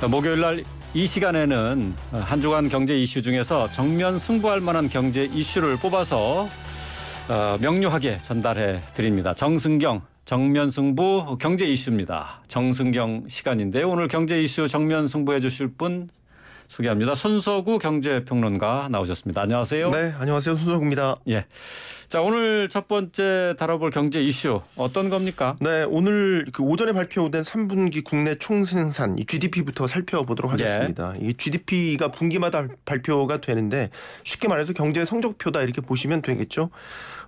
목요일 날 이 시간에는 한 주간 경제 이슈 중에서 정면 승부할 만한 경제 이슈를 뽑아서 명료하게 전달해 드립니다. 정승경 정면 승부 경제 이슈입니다. 정승경 시간인데요. 오늘 경제 이슈 정면 승부해 주실 분 소개합니다. 손석구 경제평론가 나오셨습니다. 안녕하세요. 네, 안녕하세요. 손석구입니다. 예. 자, 오늘 첫 번째 다뤄볼 경제 이슈 어떤 겁니까? 네, 오늘 오전에 발표된 3분기 국내 총생산 GDP부터 살펴보도록 하겠습니다. 예. 이 GDP가 분기마다 발표가 되는데 쉽게 말해서 경제 성적표다 이렇게 보시면 되겠죠.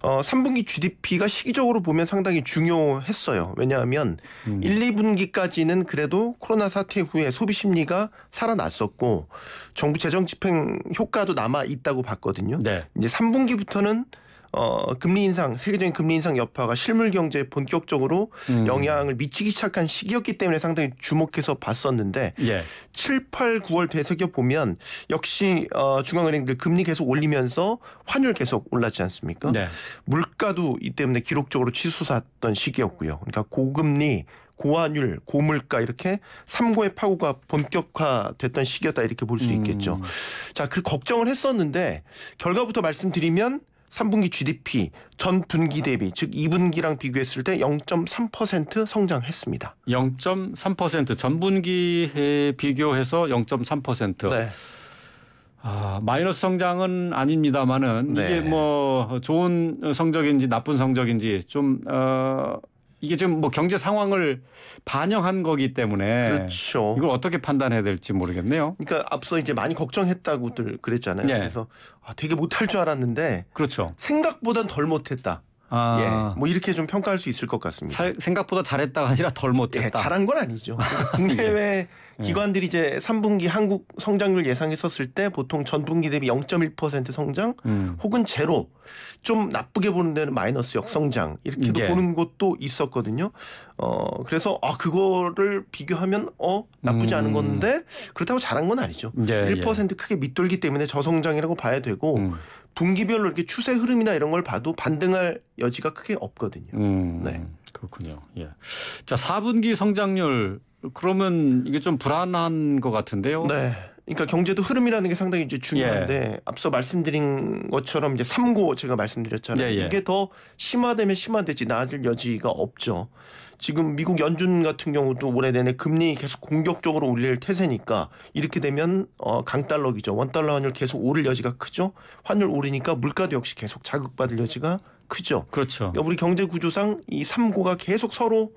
3분기 GDP가 시기적으로 보면 상당히 중요했어요. 왜냐하면 1, 2분기까지는 그래도 코로나 사태 후에 소비 심리가 살아났었고 정부 재정 집행 효과도 남아 있다고 봤거든요. 네. 이제 3분기부터는 금리 인상, 세계적인 금리 인상 여파가 실물 경제에 본격적으로 영향을 미치기 시작한 시기였기 때문에 상당히 주목해서 봤었는데 예. 7, 8, 9월 되새겨 보면 역시 중앙은행들 금리 계속 올리면서 환율 계속 올랐지 않습니까? 네. 물가도 이 때문에 기록적으로 치솟았던 시기였고요. 그러니까 고금리, 고환율, 고물가 이렇게 3고의 파고가 본격화됐던 시기였다 이렇게 볼 수 있겠죠. 자, 그 걱정을 했었는데 결과부터 말씀드리면 3분기 GDP 전 분기 대비 즉 2분기랑 비교했을 때 0.3% 성장했습니다. 0.3% 전분기에 비교해서 0.3%. 네. 마이너스 성장은 아닙니다만은 네. 이게 뭐 좋은 성적인지 나쁜 성적인지 좀 이게 지금 뭐 경제 상황을 반영한 거기 때문에 그렇죠. 이걸 어떻게 판단해야 될지 모르겠네요. 그러니까 앞서 이제 많이 걱정했다고들 그랬잖아요. 네. 그래서 되게 못할 줄 알았는데 그렇죠. 생각보단 덜 못했다. 예, 뭐 이렇게 좀 평가할 수 있을 것 같습니다. 생각보다 잘했다가 아니라 덜 못했다. 예, 잘한 건 아니죠. 국내외 기관들이 이제 3분기 한국 성장률 예상했었을 때 보통 전분기 대비 0.1% 성장 혹은 제로 좀 나쁘게 보는 데는 마이너스 역성장 이렇게도 예. 보는 것도 있었거든요. 그래서 그거를 비교하면 나쁘지 않은 건데 그렇다고 잘한 건 아니죠. 예, 1% 크게 밑돌기 때문에 저성장이라고 봐야 되고 분기별로 이렇게 추세 흐름이나 이런 걸 봐도 반등할 여지가 크게 없거든요. 네. 그렇군요. 예. 자, 4분기 성장률 그러면 이게 좀 불안한 것 같은데요. 네. 그러니까 경제도 흐름이라는 게 상당히 이제 중요한데 앞서 말씀드린 것처럼 이제 3고 제가 말씀드렸잖아요. 이게 더 심화되면 심화되지 나아질 여지가 없죠. 지금 미국 연준 같은 경우도 올해 내내 금리 계속 공격적으로 올릴 태세니까 이렇게 되면 강달러기죠. 원달러 환율 계속 오를 여지가 크죠. 환율 오르니까 물가도 역시 계속 자극받을 여지가 크죠. 그렇죠. 그러니까 우리 경제 구조상 이 3고가 계속 서로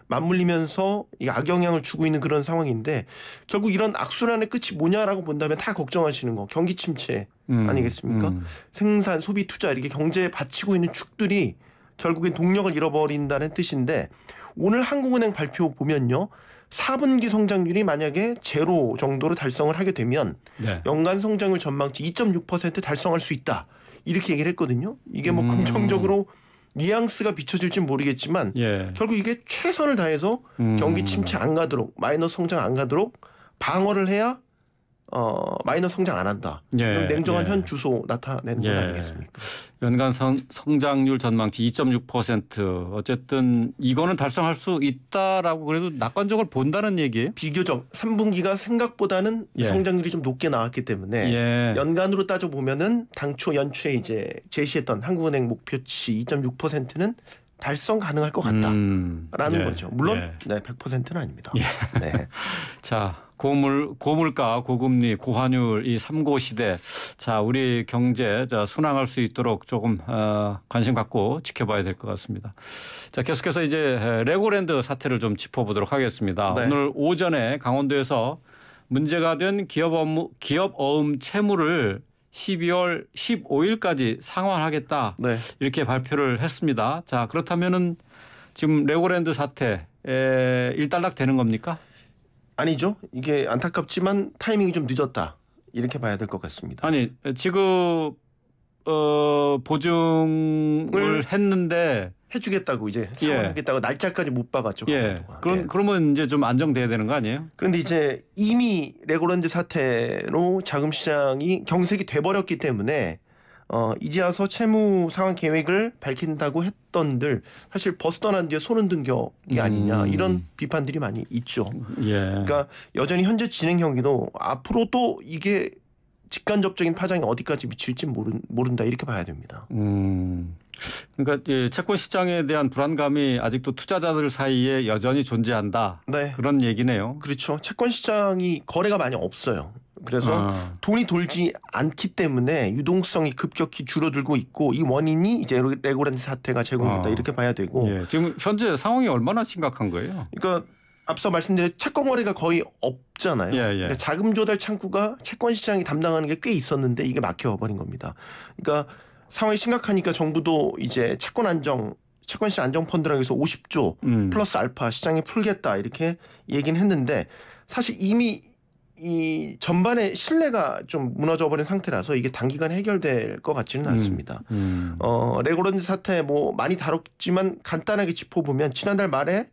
맞물리면서 악영향을 주고 있는 그런 상황인데 결국 이런 악순환의 끝이 뭐냐라고 본다면 다 걱정하시는 거 경기 침체 아니겠습니까? 생산, 소비, 투자 이렇게 경제에 받치고 있는 축들이 결국엔 동력을 잃어버린다는 뜻인데 오늘 한국은행 발표 보면요. 4분기 성장률이 만약에 제로 정도로 달성을 하게 되면 연간 성장률 전망치 2.6% 달성할 수 있다. 이렇게 얘기를 했거든요. 이게 뭐 긍정적으로 뉘앙스가 비춰질지 모르겠지만 결국 이게 최선을 다해서 경기 침체 안 가도록 마이너스 성장 안 가도록 방어를 해야 마이너스 성장 안 한다. 그럼 냉정한 현 주소 나타내는 것 아니겠습니까? 연간 성장률 전망치 2.6% 어쨌든 이거는 달성할 수 있다라고 그래도 낙관적으로 본다는 얘기예요? 비교적 3분기가 생각보다는 성장률이 좀 높게 나왔기 때문에 연간으로 따져보면은 당초 연초에 이제 제시했던 한국은행 목표치 2.6%는 달성 가능할 것 같다라는 거죠. 물론 100%는 아닙니다. 네. 자, 고물가, 고금리, 고환율 이 3고 시대. 자, 우리 경제 순항할 수 있도록 조금 관심 갖고 지켜봐야 될 것 같습니다. 자, 계속해서 이제 레고랜드 사태를 좀 짚어보도록 하겠습니다. 오늘 오전에 강원도에서 문제가 된 기업어음 채무를 12월 15일까지 상환하겠다. 이렇게 발표를 했습니다. 자, 그렇다면은 지금 레고랜드 사태 일단락 되는 겁니까? 아니죠. 이게 안타깝지만 타이밍이 좀 늦었다. 이렇게 봐야 될 것 같습니다. 아니, 지금 보증을 했는데 해주겠다고 이제 상환하겠다고 날짜까지 못 박았죠. 그러면 이제 좀 안정돼야 되는 거 아니에요? 그런데 이제 이미 레고랜드 사태로 자금 시장이 경색이 돼버렸기 때문에 이제 와서 채무 상환 계획을 밝힌다고 했던들 사실 버스 떠난 뒤에 손은 든 격이 아니냐 이런 비판들이 많이 있죠. 예. 그러니까 여전히 현재 진행 형기도 앞으로도 이게 직간접적인 파장이 어디까지 미칠지 모른다 이렇게 봐야 됩니다. 그러니까 이 채권 시장에 대한 불안감이 아직도 투자자들 사이에 여전히 존재한다. 네. 그런 얘기네요. 그렇죠. 채권 시장이 거래가 많이 없어요. 그래서 돈이 돌지 않기 때문에 유동성이 급격히 줄어들고 있고 이 원인이 이제 레고랜드 사태가 제공됐다 이렇게 봐야 되고. 예. 지금 현재 상황이 얼마나 심각한 거예요? 그러니까 앞서 말씀드린 채권 거래가 거의 없잖아요. 예, 예. 그러니까 자금 조달 창구가 채권 시장이 담당하는 게 꽤 있었는데 이게 막혀버린 겁니다. 그러니까 상황이 심각하니까 정부도 이제 채권시장 안정펀드라고 해서 50조 플러스 알파 시장에 풀겠다 이렇게 얘기는 했는데 사실 이미 이 전반의 신뢰가 좀 무너져버린 상태라서 이게 단기간에 해결될 것 같지는 않습니다. 레고랜드 사태 뭐 많이 다뤘지만 간단하게 짚어보면 지난달 말에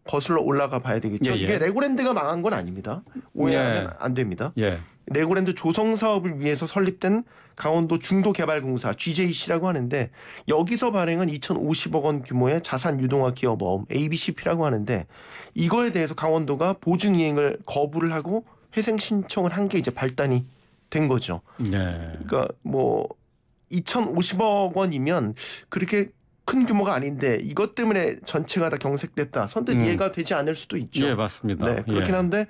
거슬러 올라가 봐야 되겠죠. 예, 예. 이게 레고랜드가 망한 건 아닙니다. 오해하면 안 됩니다. 예. 레고랜드 조성 사업을 위해서 설립된 강원도 중도개발공사 GJC라고 하는데 여기서 발행한 2,050억 원 규모의 자산 유동화 기업 어음 ABCP라고 하는데 이거에 대해서 강원도가 보증 이행을 거부를 하고 회생 신청을 한 게 이제 발단이 된 거죠. 네. 그러니까 뭐 2,050억 원이면 그렇게 큰 규모가 아닌데 이것 때문에 전체가 다 경색됐다. 선뜻 이해가 되지 않을 수도 있죠. 예, 맞습니다. 네, 그렇긴 예. 한데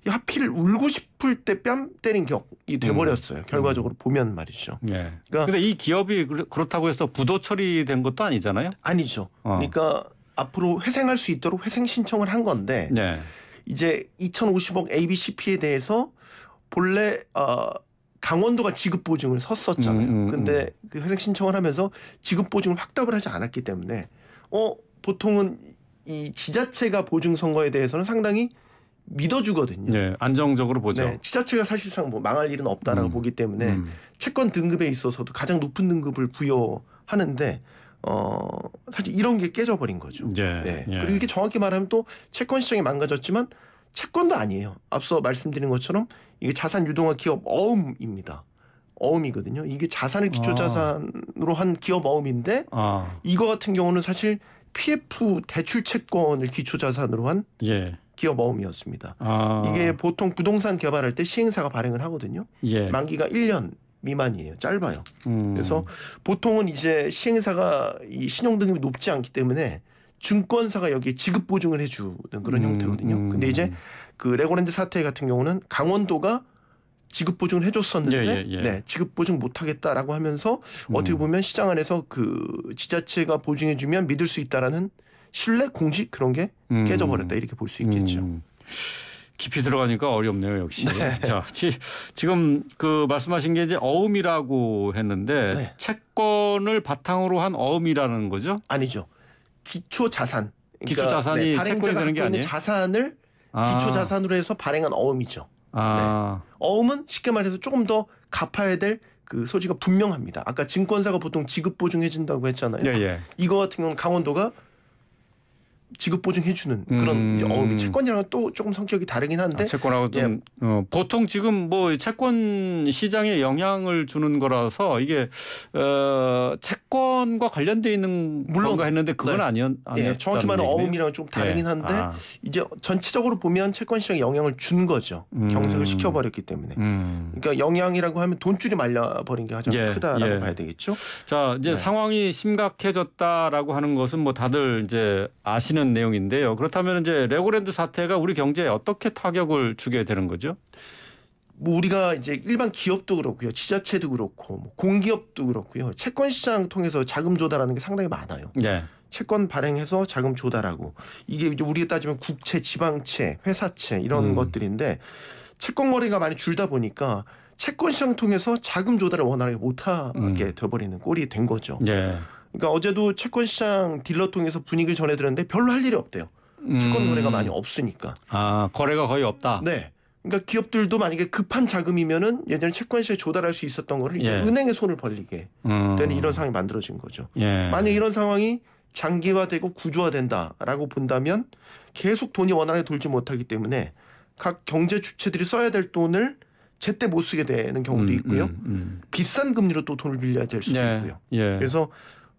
하필 울고 싶을 때 뺨 때린 격이 돼버렸어요. 결과적으로 보면 말이죠. 예. 그러니까 근데 이 기업이 그렇다고 해서 부도 처리된 것도 아니잖아요. 아니죠. 그러니까 앞으로 회생할 수 있도록 회생 신청을 한 건데 네. 이제 2,050억 ABCP에 대해서 본래 강원도가 지급 보증을 섰었잖아요. 근데 그 회생 신청을 하면서 지급 보증을 확답을 하지 않았기 때문에 보통은 이 지자체가 보증 선거에 대해서는 상당히 믿어주거든요. 네, 안정적으로 보죠. 네, 지자체가 사실상 뭐 망할 일은 없다라고 보기 때문에 채권 등급에 있어서도 가장 높은 등급을 부여하는데 사실 이런 게 깨져버린 거죠. 예, 네. 예. 그리고 이게 정확히 말하면 또 채권 시장이 망가졌지만 채권도 아니에요. 앞서 말씀드린 것처럼 이게 자산 유동화 기업 어음입니다. 어음이거든요. 이게 자산을 기초 자산으로 한 기업 어음인데 이거 같은 경우는 사실 PF 대출 채권을 기초 자산으로 한 예. 기업 어음이었습니다. 이게 보통 부동산 개발할 때 시행사가 발행을 하거든요. 예. 만기가 1년 미만이에요. 짧아요. 그래서 보통은 이제 시행사가 이 신용등급이 높지 않기 때문에 증권사가 여기에 지급 보증을 해주는 그런 형태거든요. 근데 이제 그 레고랜드 사태 같은 경우는 강원도가 지급 보증을 해줬었는데 네, 지급 보증 못하겠다라고 하면서 어떻게 보면 시장 안에서 그 지자체가 보증해주면 믿을 수 있다라는 신뢰 공식 그런 게 깨져버렸다 이렇게 볼 수 있겠죠. 깊이 들어가니까 어렵네요, 역시. 자, 지금 그 말씀하신 게 이제 어음이라고 했는데 네. 채권을 바탕으로 한 어음이라는 거죠? 아니죠. 기초 자산. 기초 자산이 채권이 되는 게 아니에요? 자산을 기초 자산으로 해서 발행한 어음이죠. 네. 어음은 쉽게 말해서 조금 더 갚아야 될 그 소지가 분명합니다. 아까 증권사가 보통 지급 보증해준다고 했잖아요. 예. 이거 같은 경우는 강원도가 지급 보증해주는 그런 어음이 채권이랑은 또 조금 성격이 다르긴 한데 채권하고 좀 보통 지금 뭐 채권 시장에 영향을 주는 거라서 이게 채권과 관련돼 있는 뭔가 했는데 그건 아니었다는 정확히 말하면 어음이랑은 좀 다르긴 한데 이제 전체적으로 보면 채권 시장에 영향을 준 거죠. 경색을 시켜버렸기 때문에. 그러니까 영향이라고 하면 돈줄이 말려버린 게 가장 크다라고 봐야 되겠죠. 자, 이제 상황이 심각해졌다라고 하는 것은 뭐 다들 이제 아시는 내용인데요. 그렇다면 이제 레고랜드 사태가 우리 경제에 어떻게 타격을 주게 되는 거죠? 뭐 우리가 이제 일반 기업도 그렇고요, 지자체도 그렇고, 뭐 공기업도 그렇고요, 채권 시장 통해서 자금 조달하는 게 상당히 많아요. 네. 채권 발행해서 자금 조달하고 이게 이제 우리가 따지면 국채, 지방채, 회사채 이런 것들인데 채권 거래가 많이 줄다 보니까 채권 시장 통해서 자금 조달을 원활하게 못하게 돼버리는 꼴이 된 거죠. 네. 그러니까 어제도 채권 시장 딜러 통해서 분위기를 전해드렸는데 별로 할 일이 없대요. 채권 거래가 많이 없으니까. 거래가 거의 없다. 네. 그러니까 기업들도 만약에 급한 자금이면은 예전에 채권 시장에 조달할 수 있었던 거를 이제 은행에 손을 벌리게 되는 이런 상황이 만들어진 거죠. 만약 이런 상황이 장기화되고 구조화된다라고 본다면 계속 돈이 원활하게 돌지 못하기 때문에 각 경제 주체들이 써야 될 돈을 제때 못 쓰게 되는 경우도 있고요. 비싼 금리로 또 돈을 빌려야 될 수도 예. 있고요. 예. 그래서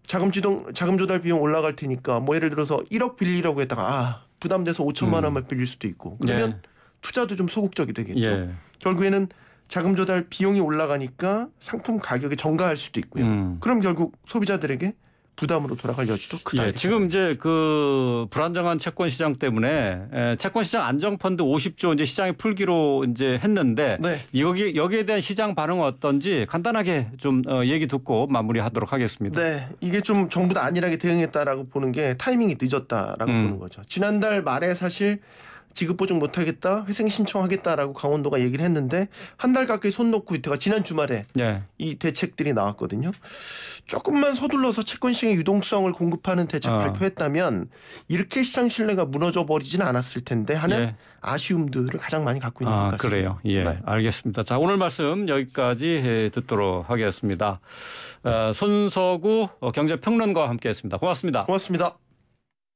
자금 조달 비용 올라갈 테니까 뭐 예를 들어서 1억 빌리라고 했다가 부담돼서 5천만 원만 빌릴 수도 있고 그러면 예. 투자도 좀 소극적이 되겠죠. 예. 결국에는 자금 조달 비용이 올라가니까 상품 가격이 정가할 수도 있고요. 그럼 결국 소비자들에게 부담으로 돌아갈 여지도 크다. 예, 지금 이제 그 불안정한 채권 시장 때문에 채권 시장 안정 펀드 50조 이제 시장에 풀기로 이제 했는데 네. 여기에 대한 시장 반응은 어떤지 간단하게 좀 얘기 듣고 마무리하도록 하겠습니다. 네, 이게 좀 정부도 안일하게 대응했다라고 보는 게 타이밍이 늦었다라고 보는 거죠. 지난달 말에 사실 지급 보증 못하겠다, 회생 신청하겠다라고 강원도가 얘기를 했는데 한 달 가까이 손 놓고 있다가 지난 주말에 예. 이 대책들이 나왔거든요. 조금만 서둘러서 채권 시장의 유동성을 공급하는 대책 발표했다면 이렇게 시장 신뢰가 무너져 버리지는 않았을 텐데 하는 예. 아쉬움들을 가장 많이 갖고 있는 것 같습니다. 그래요. 예, 네. 알겠습니다. 자, 오늘 말씀 여기까지 듣도록 하겠습니다. 손석우 경제평론가와 함께했습니다. 고맙습니다. 고맙습니다.